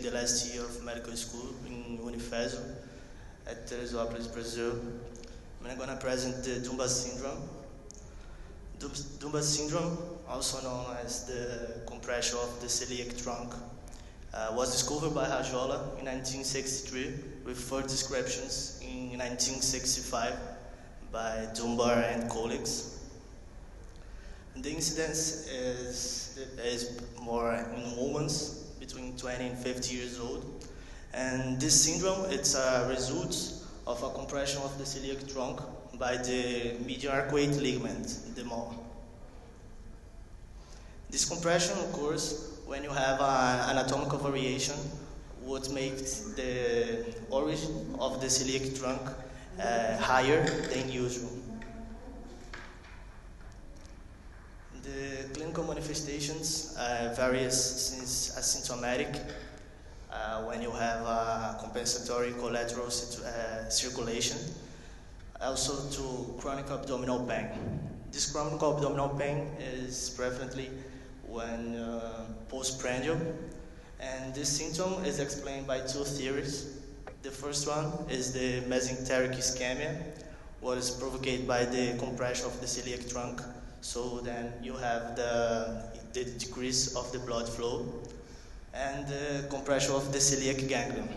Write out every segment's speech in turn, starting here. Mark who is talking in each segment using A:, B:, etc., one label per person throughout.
A: the last year of medical school in Unifeso at Teresópolis, Brazil. I'm going to present the Dumba syndrome. Dumba syndrome, also known as the compression of the celiac trunk, was discovered by Rajola in 1963 with further descriptions in 1965 by Dunbar and colleagues. The incidence is more in women between 20 and 50 years old. And this syndrome, it's a result of a compression of the celiac trunk by the median arcuate ligament, the MAW. This compression occurs when you have an anatomical variation, what makes the origin of the celiac trunk higher than usual. The clinical manifestations varies since asymptomatic, when you have a compensatory collateral circulation, also to chronic abdominal pain. This chronic abdominal pain is prevalently when postprandial, and this symptom is explained by two theories. The first one is the mesenteric ischemia, what is provoked by the compression of the celiac trunk, so then you have the decrease of the blood flow, and the compression of the celiac ganglion.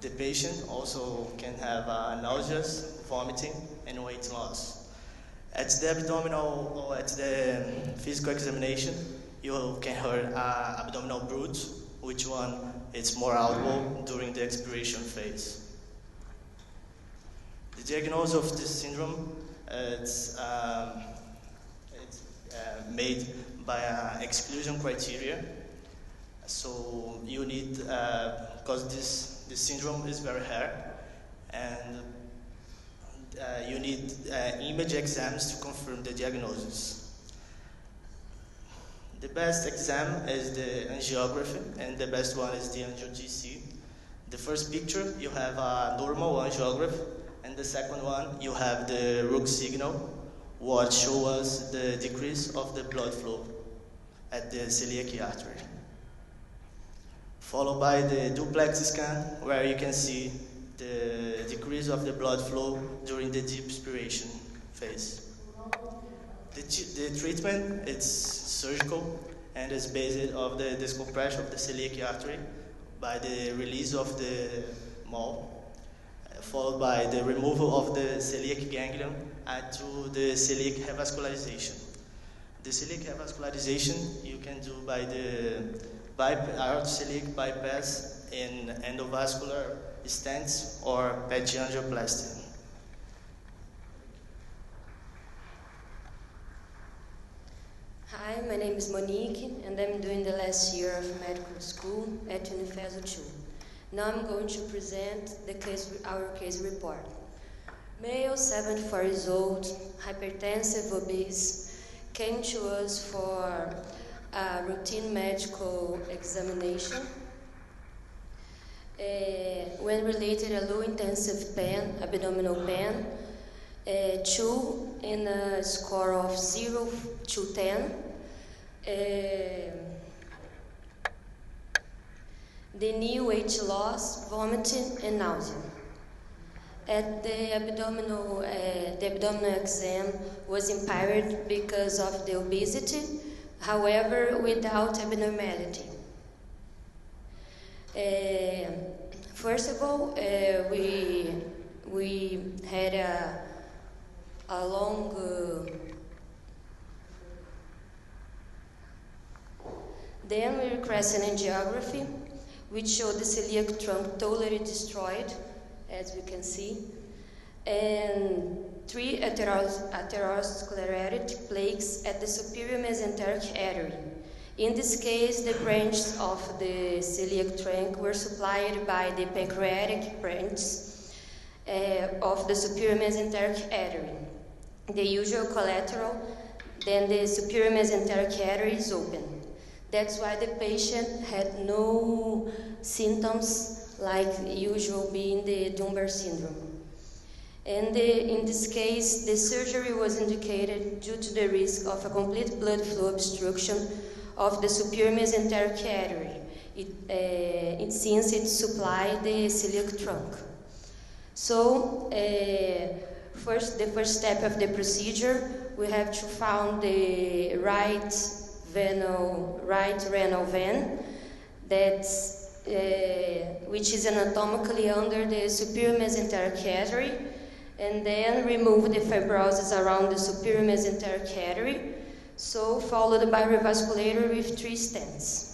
A: The patient also can have nausea, vomiting, and weight loss. At the abdominal or at the physical examination, you can hear abdominal bruit, which one is more audible during the expiration phase. The diagnosis of this syndrome it's made by exclusion criteria. So you need, because this syndrome is very rare, and you need image exams to confirm the diagnosis. The best exam is the angiography, and the best one is the angio-GC. The first picture, you have a normal angiography, and the second one, you have the Rook signal, what shows us the decrease of the blood flow at the celiac artery. Followed by the duplex scan, where you can see the decrease of the blood flow during the deep expiration phase. The treatment is surgical and is based on the decompression of the celiac artery by the release of the MAW, followed by the removal of the celiac ganglion to the celiac revascularization. The celiac revascularization you can do by the celiac bypass in endovascular stents or patch angioplasty.
B: Hi, my name is Monique, and I'm doing the last year of medical school at Unifeso 2. Now I'm going to present our case report. Male, 74 years old, hypertensive, obese, came to us for a routine medical examination. When related a low-intensive pain, abdominal pain, 2 in a score of 0 to 10. The knee, weight loss, vomiting, and nausea. At the abdominal exam was impaired because of the obesity, however, without abnormality. First of all, we had a long. Then we requested an angiography, which showed the celiac trunk totally destroyed, as we can see, and 3 atherosclerotic plaques at the superior mesenteric artery. In this case, the branches of the celiac trunk were supplied by the pancreatic branches of the superior mesenteric artery. The usual collateral, then the superior mesenteric artery is open. That's why the patient had no symptoms like usual being the Dunbar syndrome. And in this case, the surgery was indicated due to the risk of a complete blood flow obstruction of the superior mesenteric artery, since it supplies the celiac trunk. So, the first step of the procedure, we have to find the right renal vein, which is anatomically under the superior mesenteric artery, and then remove the fibrosis around the superior mesenteric artery, so followed by revasculator with 3 stents.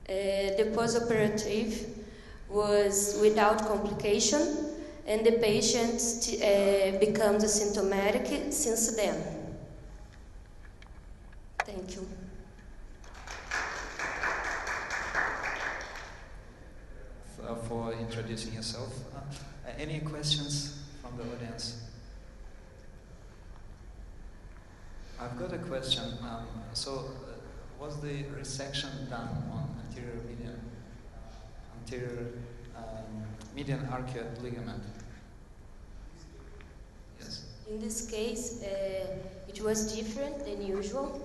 B: The postoperative was without complication, and the patient becomes asymptomatic since then. Thank you.
C: For introducing yourself. Any questions from the audience? I've got a question. Was the resection done on anterior median arcuate ligament? Yes.
B: In this case, it was different than usual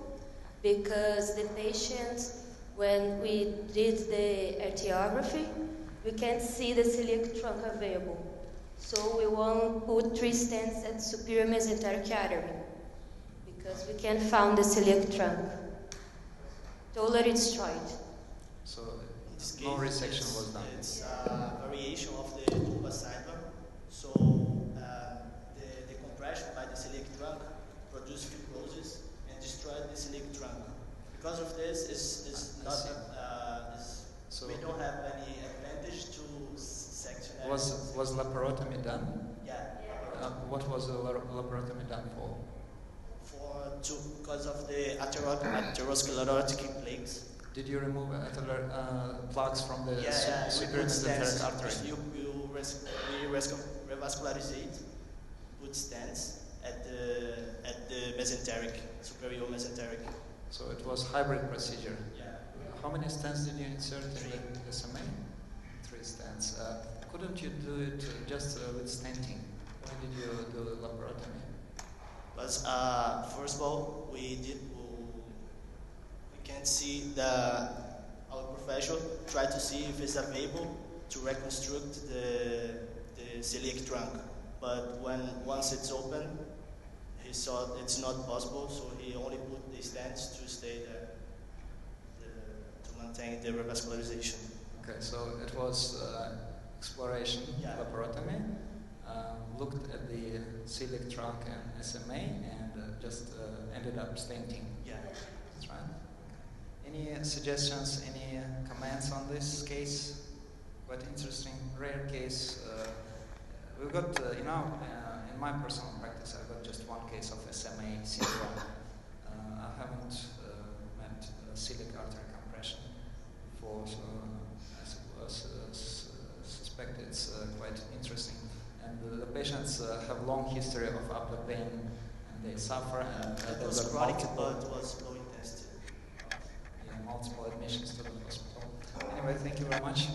B: because the patient, when we did the arteriography, we can't see the celiac trunk available. So we won't put 3 stents at superior mesenteric artery because we can't find the celiac trunk. Totally destroyed.
C: So no resection was done.
A: It's a variation of the Dumba syndrome. So the compression by the celiac trunk produced fibrosis and destroyed the celiac trunk. Because of this, so we don't have any advantage to section.
C: Was laparotomy done?
A: Yeah.
C: What was the laparotomy done for?
A: Because of the atherosclerotic plaques.
C: Did you remove plaques from the superior mesenteric artery?
A: We revascularizate, put stents at the mesenteric, superior mesenteric.
C: So it was hybrid procedure.
A: Yeah.
C: How many stents did you insert in the SMA? 3 stents. Couldn't you do it just with stenting? Why did you do the laparotomy?
A: Because first of all, we can see our professional try to see if it's available to reconstruct the celiac trunk. But once it's open, he saw it's not possible, so he only put the stents to stay there, to maintain the revascularization.
C: Okay, so it was exploration, laparotomy, looked at the celiac trunk and SMA, and just ended up stenting.
A: Yeah.
C: That's right. Any suggestions, any comments on this case? Quite interesting, rare case. We've got, in my personal practice, I've got just 1 case of SMA syndrome. I haven't met celiac artery compression before, so I suspect it's quite interesting. And the patients have long history of upper pain, and they suffer. And
A: it was chronic, but it was low intensity.
C: Multiple admissions to the hospital. Anyway, thank you very much.